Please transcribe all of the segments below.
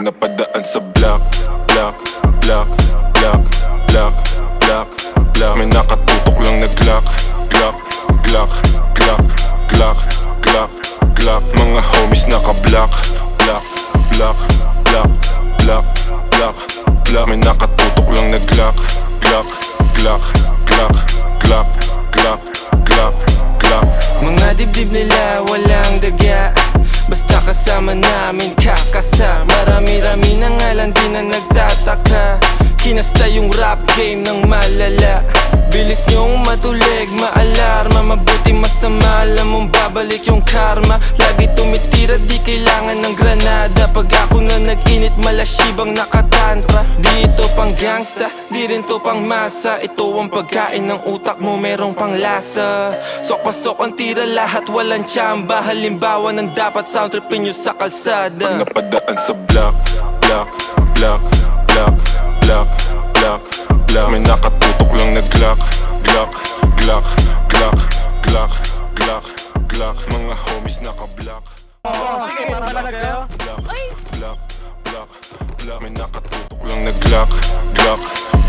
napadaan sa block, block, block, block, block, block, block. May nakatutok lang na Glock, Glock, Glock, Glock, Glock, Glock, Glock. Mga homies naka-block, block, block, block, block, block, block. May nakatutok lang na Glock, Glock, Glock, Glock, Glock, Glock, Glock, Glock. Mga dibdib nila walang daga, basta kasama namin kakasa. Marami-rami na nga lang di na nagtataka. Kinasta yung rap game ng malala. Bilis nyong matulig, maalarma. Mabuti masama, alam mong babalik yung karma. Lagi tumitira, di kailangan ng granada. Pag ako na nag-init, malasibang nakatantra. Di ito pang gangsta, di rin to pang masa. Ito ang pagkain ng utak mo, merong pang lasa. Sok-pasok ang tira, lahat walang tsamba. Halimbawa ng dapat sound tripin nyo sa kalsada. Pag napadaan sa block, block, block, block, block, block, block. May nakatutok lang na Glock, Glock, Glock, Glock, Glock, Glock, Glock. Mga homies naka-block. Sige, papalaga kayo. Glock, Glock, Glock, Glock. May nakatutok lang na Glock, Glock,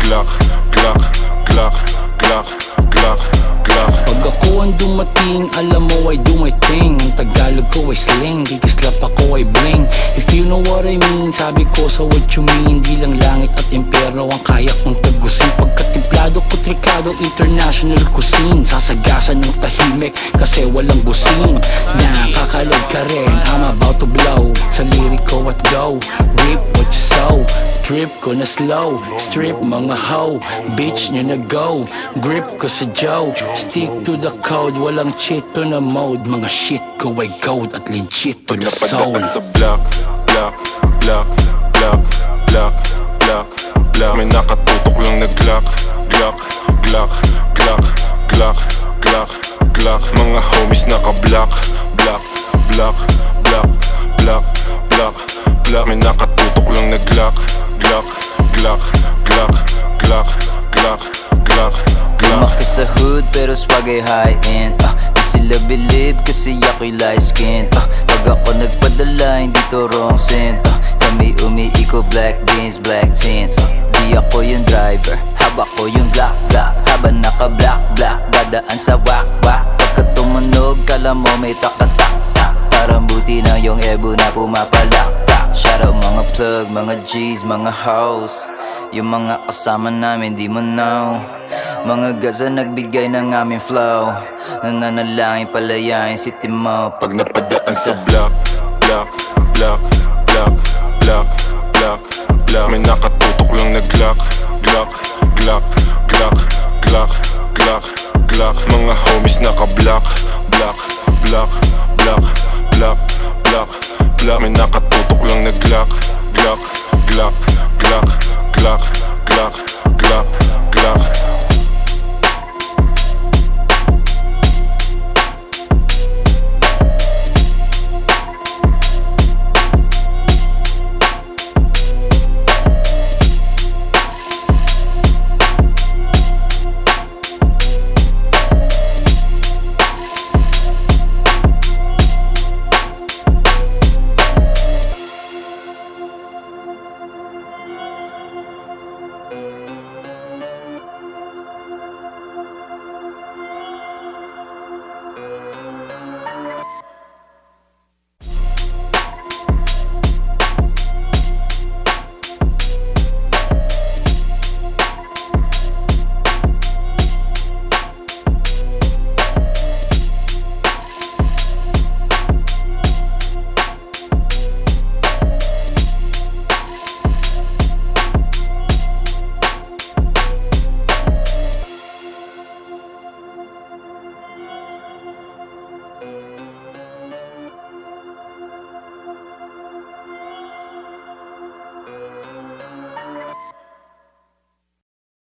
Glock, Glock, Glock, Glock, Glock, Glock. Pag ako ang dumating, alam mo I do my thing. Ang Tagalog ko ay slang, kikislap ako ay bling. If you know what I mean, sabi ko sa what you mean. Di lang langit at impyerno ang kaya kong tagusin. Pagkatimplado ko trikado, international cuisine. Sasagasan ng tahimik kasi walang busin. Nakakalod ka rin, I'm about to blow. Sa lirik ko at go, rip what you sow. Trip ko na slow, strip mga hoe. Bitch nyo na go, grip ko sa Joe. Stick to the code, walang cheat to na mode. Mga shit ko ay gold at legit to the soul. Napadaan sa block, block, block, block, block, block, block. May nakatutok lang na Glock, Glock, Glock, Glock, Glock, Glock, Glock. Mga homies naka-block, block, block, block, block, block, block. May nakatutok lang na Glock, Glock, Glock, Glock, Glock, Glock, Glock, Glock. Lumaki sa hood pero swag ay high-end. Di sila believe kasi ako'y light skin. Pag ako nagpadala hindi to wrong scent. Kami umiiko black beans, black tints. Di ako yung driver, haba ko yung black, black. Habang naka-black, black, dadaan sa wak-wak. Pagka tumunog, kala mo may tak-tak-tak. Parang buti na yung ebo na pumapalak-tak. Shout out mga plug, mga G's, mga hoes. Yung mga kasama namin di mo know. Mga gaza nagbigay ng aming flow. Nananalangin palayain city mo pag napadaan sa sa block, block, block, block, block, block, block. May nakatutok lang na Glock, Glock, Glock, Glock, Glock, Glock, Glock. Mga homies naka-block, block, block, block, block, block, block. May nakatutok lang na Glock, Glock, Glock, Glock, Glock, Glock,